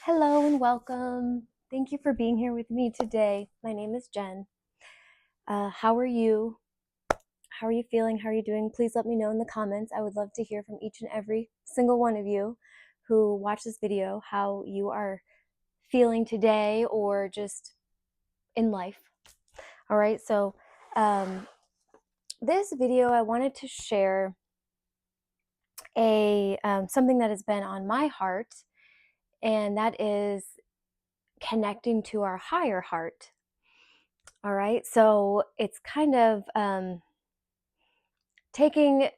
Hello and welcome. Thank you for being here with me today. My name is Jen. How are you? How are you feeling? How are you doing? Please let me know in the comments. I would love to hear from each and every single one of you who watch this video how you are feeling today or just in life. All right, so this video I wanted to share something that has been on my heart, and that is connecting to our higher heart. All right, so it's kind of taking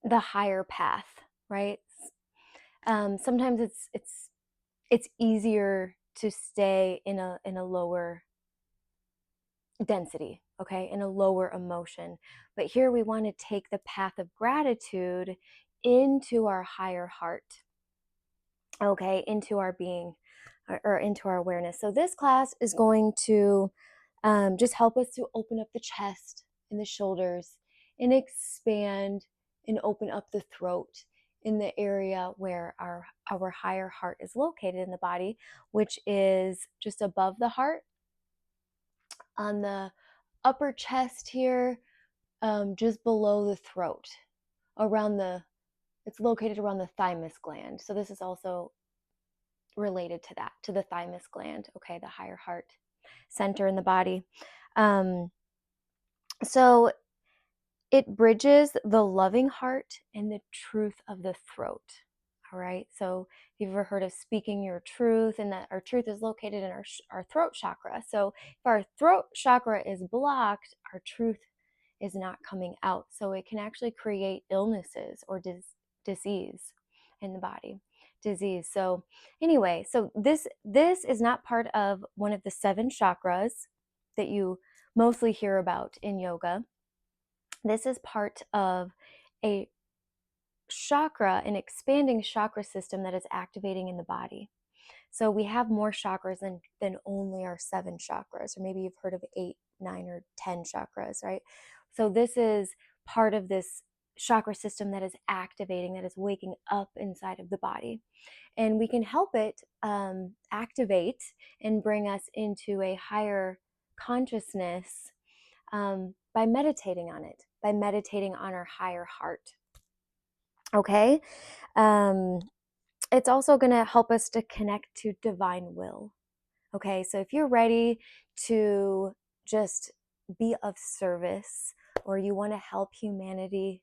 the higher path, right? Sometimes it's easier to stay in a lower density, okay, in a lower emotion. But here we want to take the path of gratitude into our higher heart, okay, into our being or into our awareness. So this class is going to just help us to open up the chest and the shoulders and expand and open up the throat in the area where our higher heart is located in the body, which is just above the heart on the upper chest here, just below the throat, it's located around the thymus gland. So this is also related to that, to the thymus gland, okay, the higher heart center in the body. So it bridges the loving heart and the truth of the throat. All right. So if you've ever heard of speaking your truth, and that our truth is located in our throat chakra. So if our throat chakra is blocked, our truth is not coming out. So it can actually create illnesses or disease in the body. Disease. So anyway, so this is not part of one of the 7 chakras that you mostly hear about in yoga. This is part of a chakra, an expanding chakra system that is activating in the body. So we have more chakras than only our 7 chakras, or maybe you've heard of 8, 9, or 10 chakras, right? So this is part of this chakra system that is activating, that is waking up inside of the body. And we can help it activate and bring us into a higher consciousness by meditating on it, by meditating on our higher heart. Okay? It's also going to help us to connect to divine will. Okay? So if you're ready to just be of service, or you want to help humanity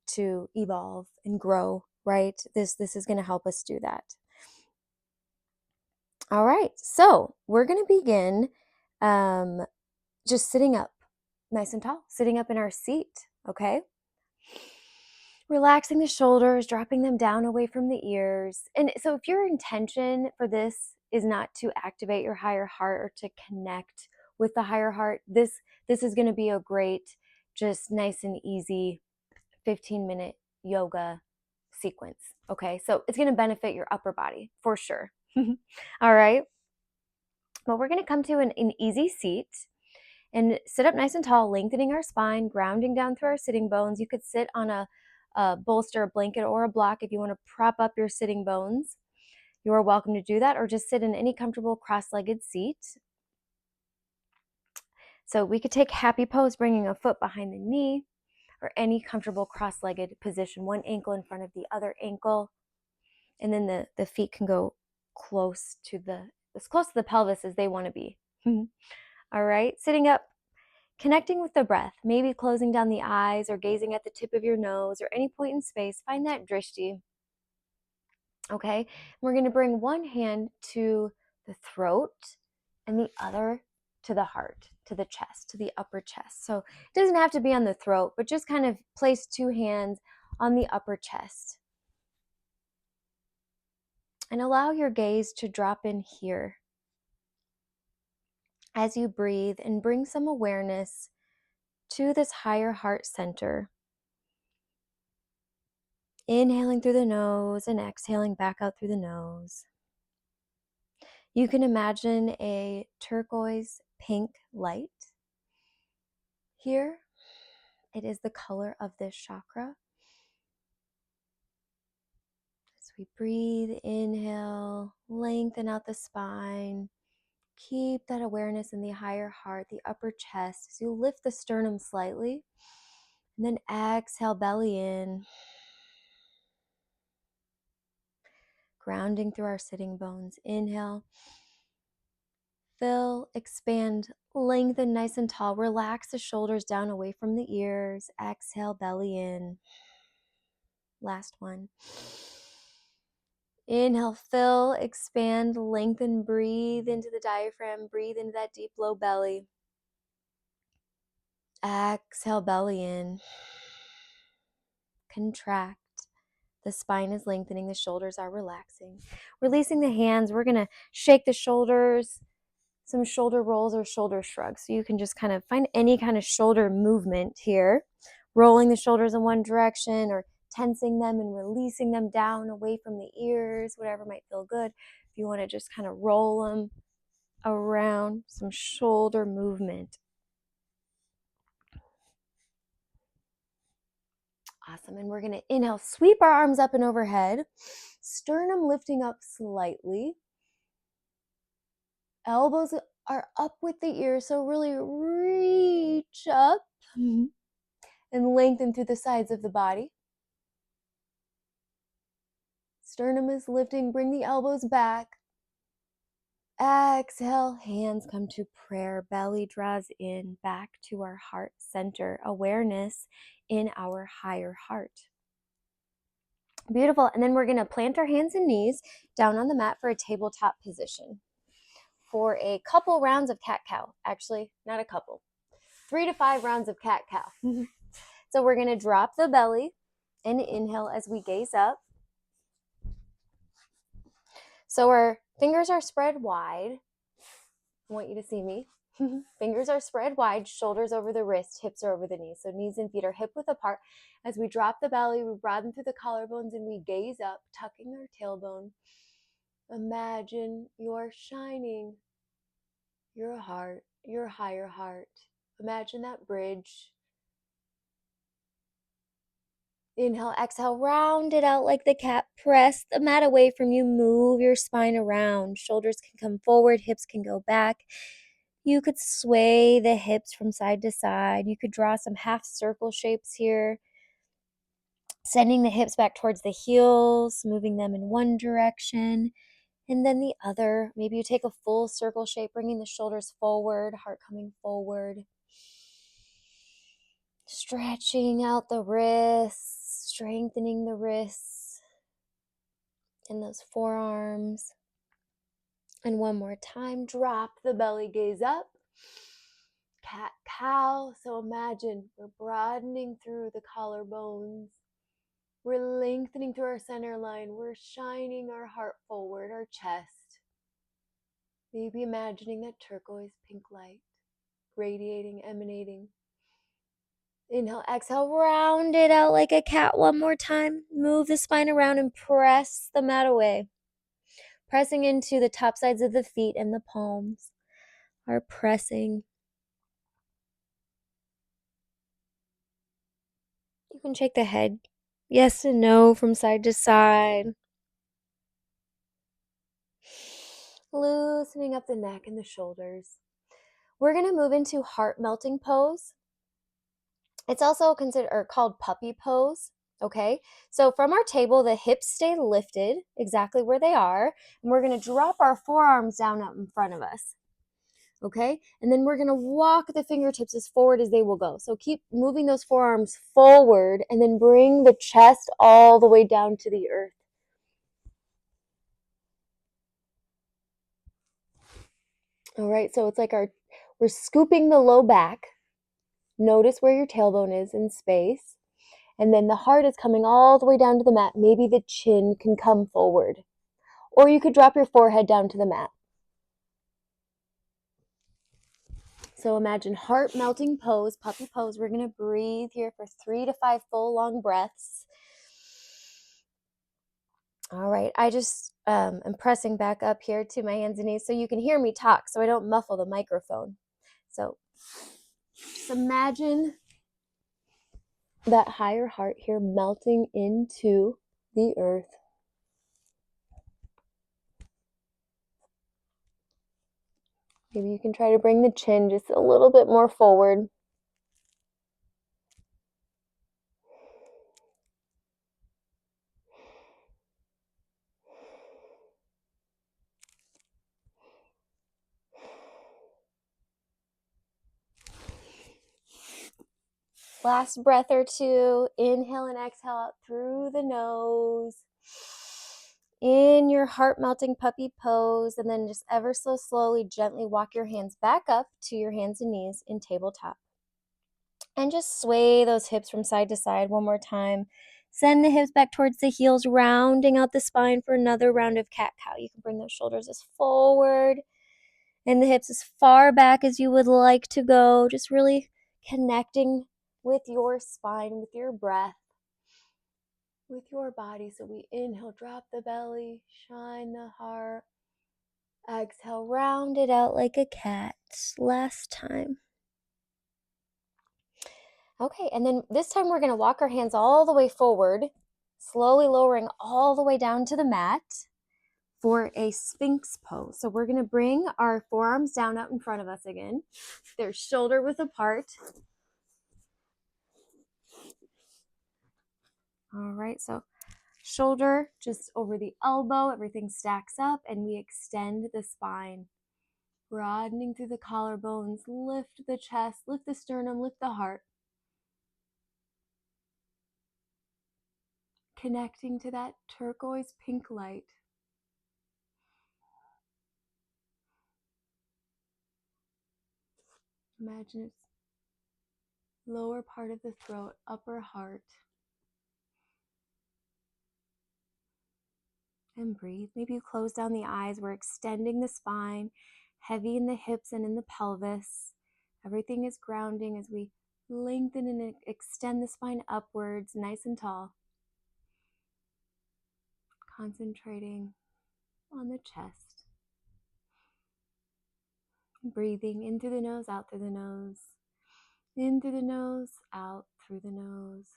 to evolve and grow, right? This is going to help us do that. All right, so we're going to begin just sitting up nice and tall, sitting up in our seat, okay? Relaxing the shoulders, dropping them down away from the ears. And so if your intention for this is not to activate your higher heart or to connect with the higher heart, this is going to be a great, just nice and easy 15-minute yoga sequence, okay? So it's going to benefit your upper body for sure. All right. But we're going to come to an easy seat and sit up nice and tall, lengthening our spine, grounding down through our sitting bones. You could sit on a bolster, a blanket, or a block if you want to prop up your sitting bones. You are welcome to do that, or just sit in any comfortable cross-legged seat. So we could take happy pose, bringing a foot behind the knee, or any comfortable cross-legged position, one ankle in front of the other ankle. And then the feet can go as close to the pelvis as they want to be. All right, sitting up, connecting with the breath, maybe closing down the eyes or gazing at the tip of your nose or any point in space. Find that drishti. Okay, we're going to bring one hand to the throat and the other to the heart, to the chest, to the upper chest. So it doesn't have to be on the throat, but just kind of place 2 hands on the upper chest. And allow your gaze to drop in here as you breathe, and bring some awareness to this higher heart center. Inhaling through the nose and exhaling back out through the nose. You can imagine a turquoise pink light. Here, it is the color of this chakra. It's we breathe, inhale, lengthen out the spine. Keep that awareness in the higher heart, the upper chest, as you lift the sternum slightly. And then exhale, belly in. Grounding through our sitting bones. Inhale. Fill, expand, lengthen nice and tall. Relax the shoulders down away from the ears. Exhale, belly in. Last one. Inhale, fill, expand, lengthen, breathe into the diaphragm. Breathe into that deep low belly. Exhale, belly in. Contract. The spine is lengthening, the shoulders are relaxing. Releasing the hands, we're going to shake the shoulders, some shoulder rolls or shoulder shrugs. So you can just kind of find any kind of shoulder movement here. Rolling the shoulders in one direction or tensing them and releasing them down away from the ears, whatever might feel good. If you want to just kind of roll them around, some shoulder movement. Awesome. And we're going to inhale, sweep our arms up and overhead. Sternum lifting up slightly. Elbows are up with the ears, so really reach up and lengthen through the sides of the body. Sternum is lifting, bring the elbows back. Exhale, hands come to prayer. Belly draws in, back to our heart center. Awareness in our higher heart. Beautiful. And then we're going to plant our hands and knees down on the mat for a tabletop position. For a couple rounds of cat-cow. Actually, not a couple. 3 to 5 rounds of cat-cow. So we're going to drop the belly and inhale as we gaze up. So our fingers are spread wide. I want you to see me. Fingers are spread wide, shoulders over the wrist, hips are over the knees. So knees and feet are hip width apart. As we drop the belly, we broaden through the collarbones and we gaze up, tucking our tailbone. Imagine you're shining your heart, your higher heart. Imagine that bridge. Inhale, exhale, round it out like the cat. Press the mat away from you. Move your spine around. Shoulders can come forward, hips can go back. You could sway the hips from side to side. You could draw some half circle shapes here. Sending the hips back towards the heels, moving them in one direction and then the other. Maybe you take a full circle shape, bringing the shoulders forward, heart coming forward. Stretching out the wrists, strengthening the wrists and those forearms. And one more time, drop the belly, gaze up. Cat-cow. So imagine we're broadening through the collarbones. We're lengthening through our center line. We're shining our heart forward, our chest. Maybe imagining that turquoise pink light radiating, emanating. Inhale, exhale, round it out like a cat one more time. Move the spine around and press the mat away. Pressing into the top sides of the feet and the palms are pressing. You can shake the head yes and no from side to side. Loosening up the neck and the shoulders. We're going to move into heart melting pose. It's also called puppy pose. Okay, so from our table, the hips stay lifted exactly where they are, and we're going to drop our forearms down up in front of us. Okay, and then we're going to walk the fingertips as forward as they will go. So keep moving those forearms forward, and then bring the chest all the way down to the earth. All right, so it's like we're scooping the low back. Notice where your tailbone is in space. And then the heart is coming all the way down to the mat. Maybe the chin can come forward. Or you could drop your forehead down to the mat. So imagine heart melting pose, puppy pose. We're going to breathe here for 3 to 5 full long breaths. All right, I just am pressing back up here to my hands and knees so you can hear me talk so I don't muffle the microphone. So just imagine that higher heart here melting into the earth. Maybe you can try to bring the chin just a little bit more forward. Last breath or two. Inhale and exhale out through the nose. In your heart-melting puppy pose, and then just ever so slowly, gently walk your hands back up to your hands and knees in tabletop. And just sway those hips from side to side one more time. Send the hips back towards the heels, rounding out the spine for another round of cat-cow. You can bring those shoulders as forward and the hips as far back as you would like to go. Just really connecting with your spine, with your breath, with your body. So we inhale, drop the belly, shine the heart. Exhale, round it out like a cat. Last time. Okay, and then this time we're going to walk our hands all the way forward, slowly lowering all the way down to the mat for a Sphinx pose. So we're going to bring our forearms down out in front of us again. They're shoulder width apart. All right, so shoulder just over the elbow, everything stacks up, and we extend the spine, broadening through the collarbones. Lift the chest, lift the sternum, lift the heart. Connecting to that turquoise pink light. Imagine it's lower part of the throat, upper heart. And breathe. Maybe you close down the eyes. We're extending the spine, heavy in the hips and in the pelvis. Everything is grounding as we lengthen and extend the spine upwards, nice and tall. Concentrating on the chest. Breathing in through the nose, out through the nose. In through the nose, out through the nose.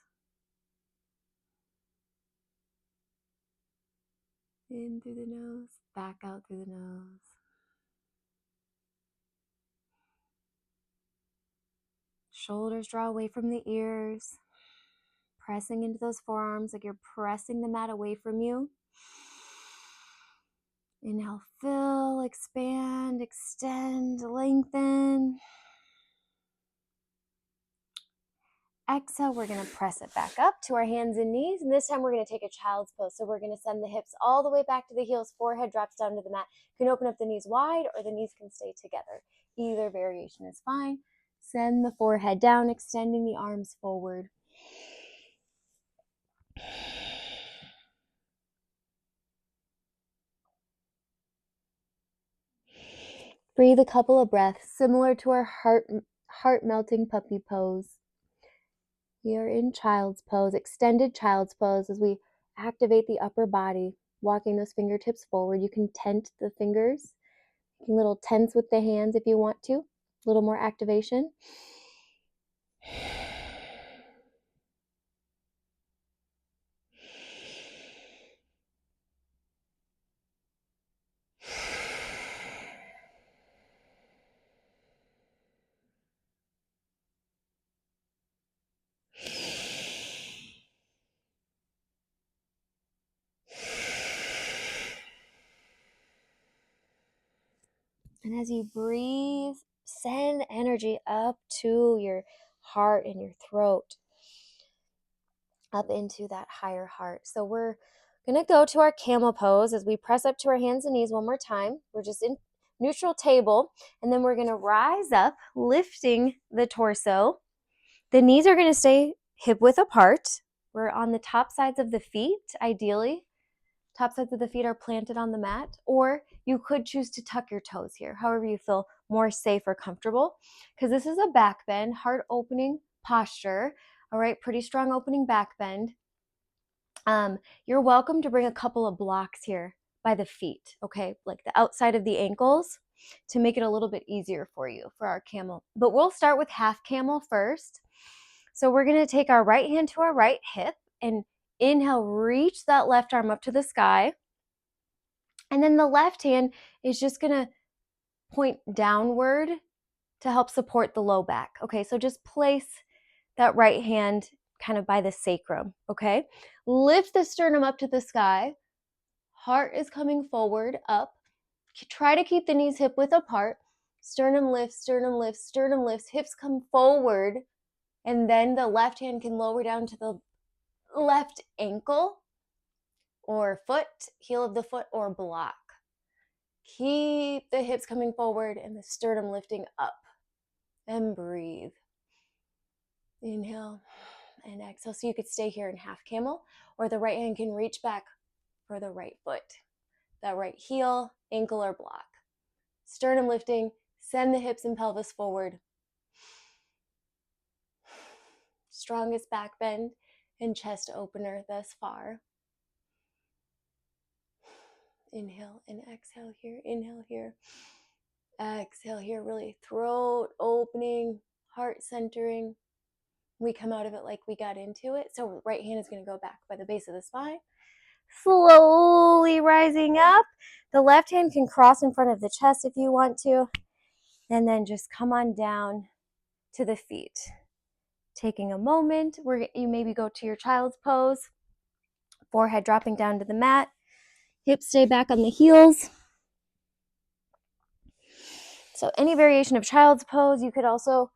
In through the nose, back out through the nose. Shoulders draw away from the ears. Pressing into those forearms like you're pressing the mat away from you. Inhale, fill, expand, extend, lengthen. Exhale, we're going to press it back up to our hands and knees. And this time we're going to take a child's pose. So we're going to send the hips all the way back to the heels. Forehead drops down to the mat. You can open up the knees wide or the knees can stay together. Either variation is fine. Send the forehead down, extending the arms forward. Breathe a couple of breaths, similar to our heart-melting puppy pose. We are in child's pose, extended child's pose, as we activate the upper body, walking those fingertips forward. You can tent the fingers, making little tents with the hands if you want to, a little more activation. And as you breathe, send energy up to your heart and your throat, up into that higher heart. So we're going to go to our camel pose as we press up to our hands and knees one more time. We're just in neutral table, and then we're going to rise up, lifting the torso. The knees are going to stay hip width apart. We're on the top sides of the feet, ideally. Top sides of the feet are planted on the mat, or you could choose to tuck your toes here, however you feel more safe or comfortable, because this is a back bend, heart opening posture. All right, pretty strong opening back bend. You're welcome to bring a couple of blocks here by the feet, okay, like the outside of the ankles, to make it a little bit easier for you for our camel. But we'll start with half camel first. So we're going to take our right hand to our right hip and inhale, reach that left arm up to the sky. And then the left hand is just going to point downward to help support the low back. Okay, so just place that right hand kind of by the sacrum. Okay, lift the sternum up to the sky. Heart is coming forward, up. Try to keep the knees hip width apart. Sternum lifts, sternum lifts, sternum lifts. Hips come forward. And then the left hand can lower down to the left ankle or foot, heel of the foot, or block. Keep the hips coming forward and the sternum lifting up. And breathe. Inhale and exhale. So you could stay here in half camel, or the right hand can reach back for the right foot, that right heel, ankle, or block. Sternum lifting, send the hips and pelvis forward. Strongest back bend and chest opener thus far. Inhale and exhale here, inhale here. Exhale here, really throat opening, heart centering. We come out of it like we got into it. So right hand is going to go back by the base of the spine. Slowly rising up. The left hand can cross in front of the chest if you want to. And then just come on down to the feet. Taking a moment where you maybe go to your child's pose. Forehead dropping down to the mat. Hips stay back on the heels. So any variation of child's pose, you could also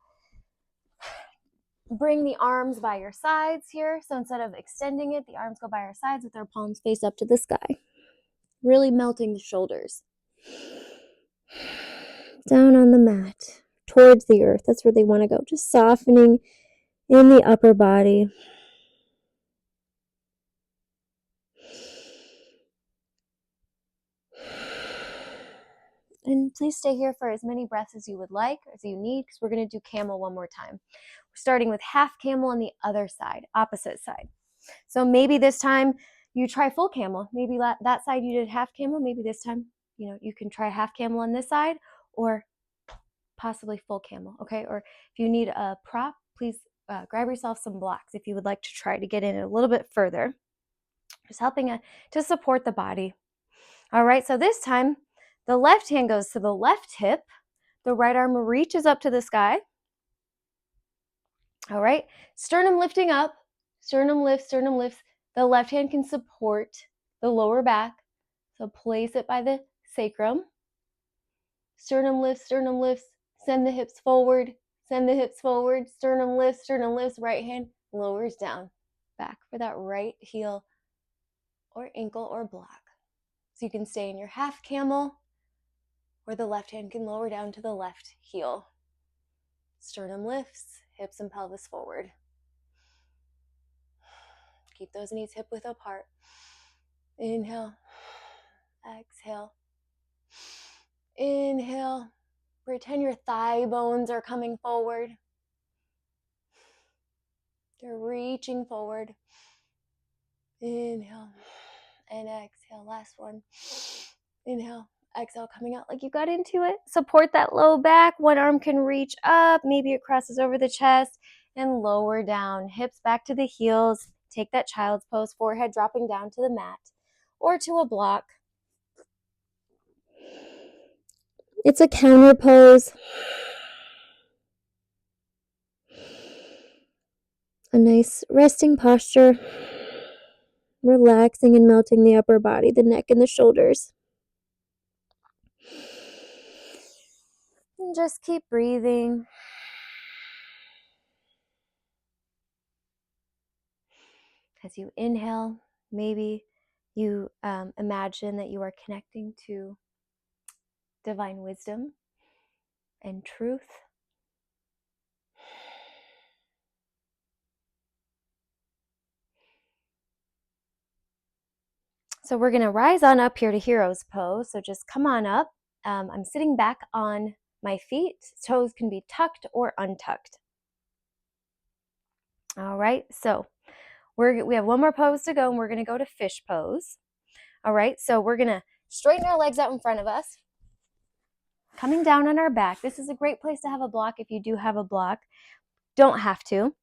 bring the arms by your sides here. So instead of extending it, the arms go by our sides with our palms face up to the sky. Really melting the shoulders. Down on the mat, towards the earth. That's where they want to go. Just softening in the upper body. And please stay here for as many breaths as you would like, as you need, because we're going to do camel one more time. We're starting with half camel on the other side, opposite side. So maybe this time you try full camel. Maybe that side you did half camel. Maybe this time, you can try half camel on this side, or possibly full camel, okay? Or if you need a prop, please grab yourself some blocks if you would like to try to get in a little bit further. Just helping to support the body. All right, so this time, the left hand goes to the left hip. The right arm reaches up to the sky. All right, sternum lifting up. Sternum lifts, sternum lifts. The left hand can support the lower back. So place it by the sacrum. Sternum lifts, send the hips forward, sternum lifts, right hand lowers down, back for that right heel or ankle or block. So you can stay in your half camel, or the left hand can lower down to the left heel. Sternum lifts, hips and pelvis forward. Keep those knees hip width apart. Inhale, exhale. Inhale. Pretend your thigh bones are coming forward. They're reaching forward. Inhale and exhale. Last one. Inhale, exhale, coming out like you got into it. Support that low back. One arm can reach up. Maybe it crosses over the chest and lower down. Hips back to the heels. Take that child's pose. Forehead dropping down to the mat or to a block. It's a counter pose. A nice resting posture. Relaxing and melting the upper body, the neck and the shoulders. And just keep breathing. As you inhale, maybe you imagine that you are connecting to divine wisdom and truth. So we're going to rise on up here to hero's pose. So just come on up. I'm sitting back on my feet. Toes can be tucked or untucked. All right, so we have one more pose to go, and we're going to go to fish pose. All right, so we're going to straighten our legs out in front of us, coming down on our back. This is a great place to have a block if you do have a block. Don't have to,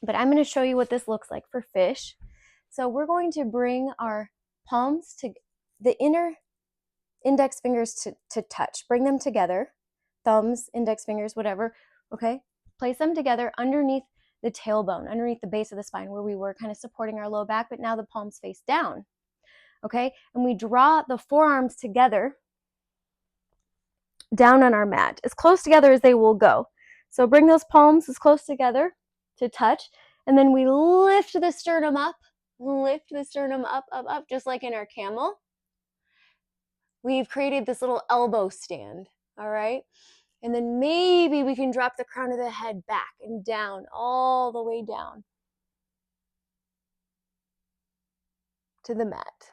but I'm going to show you what this looks like for fish. So we're going to bring our palms to the inner index fingers to touch. Bring them together, thumbs, index fingers, whatever, okay? Place them together underneath the tailbone, underneath the base of the spine where we were kind of supporting our low back, but now the palms face down, okay? And we draw the forearms together down on our mat, as close together as they will go. So bring those palms as close together to touch, and then we lift the sternum up, up, just like in our camel. We've created this little elbow stand, all right? And then maybe we can drop the crown of the head back and down, all the way down to the mat,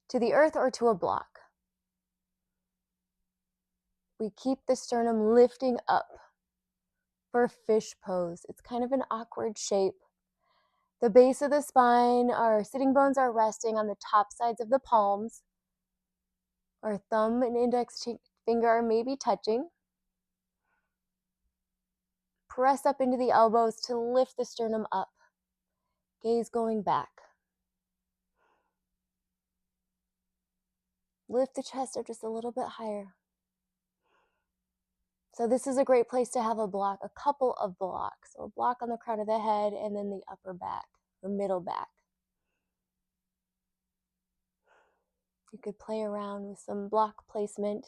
to the earth or to a block. We keep the sternum lifting up for fish pose. It's kind of an awkward shape. The base of the spine, our sitting bones are resting on the top sides of the palms. Our thumb and index finger are maybe touching. Press up into the elbows to lift the sternum up. Gaze going back. Lift the chest up just a little bit higher. So this is a great place to have a block, a couple of blocks. So a block on the crown of the head and then the upper back or middle back. You could play around with some block placement.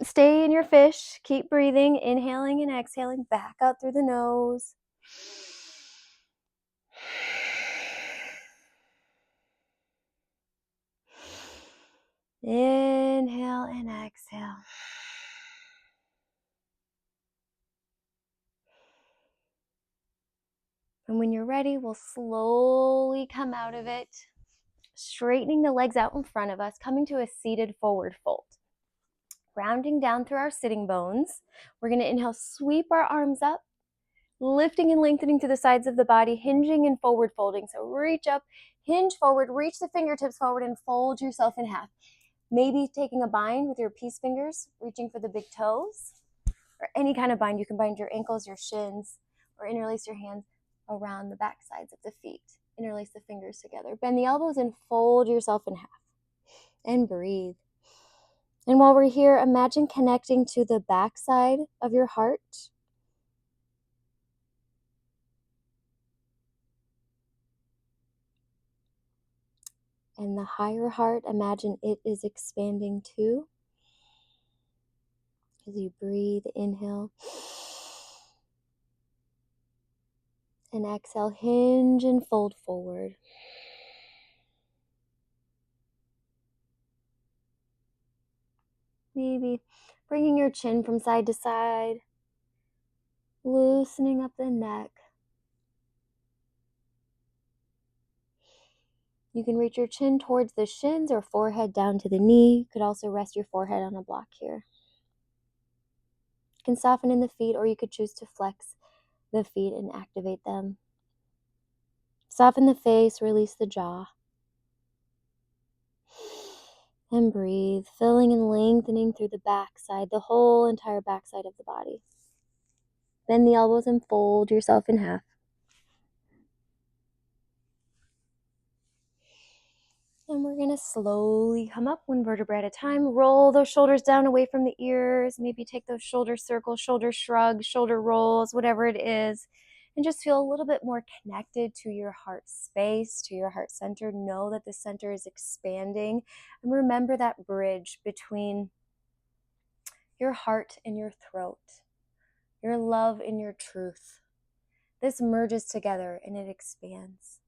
Stay in your fish. Keep breathing, inhaling and exhaling back out through the nose. Inhale and exhale. And when you're ready, we'll slowly come out of it, straightening the legs out in front of us, coming to a seated forward fold. Rounding down through our sitting bones, we're going to inhale, sweep our arms up, lifting and lengthening to the sides of the body, hinging and forward folding. So reach up, hinge forward, reach the fingertips forward and fold yourself in half. Maybe taking a bind with your peace fingers, reaching for the big toes, or any kind of bind. You can bind your ankles, your shins, or interlace your hands around the back sides of the feet. Interlace the fingers together. Bend the elbows and fold yourself in half. And breathe. And while we're here, imagine connecting to the back side of your heart. And the higher heart, imagine it is expanding too. As you breathe, inhale. And exhale, hinge and fold forward. Maybe bringing your chin from side to side, loosening up the neck. You can reach your chin towards the shins or forehead down to the knee. You could also rest your forehead on a block here. You can soften in the feet, or you could choose to flex the feet and activate them. Soften the face, release the jaw. And breathe, filling and lengthening through the back side, the whole entire back side of the body. Bend the elbows and fold yourself in half. And we're going to slowly come up one vertebra at a time. Roll those shoulders down away from the ears. Maybe take those shoulder circles, shoulder shrugs, shoulder rolls, whatever it is. And just feel a little bit more connected to your heart space, to your heart center. Know that the center is expanding. And remember that bridge between your heart and your throat, your love and your truth. This merges together and it expands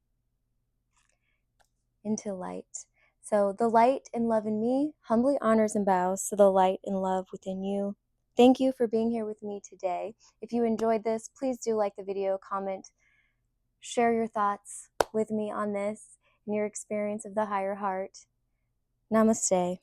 into light. So the light and love in me humbly honors and bows to the light and love within you. Thank you for being here with me today. If you enjoyed this, please do like the video, comment, share your thoughts with me on this and your experience of the higher heart. Namaste.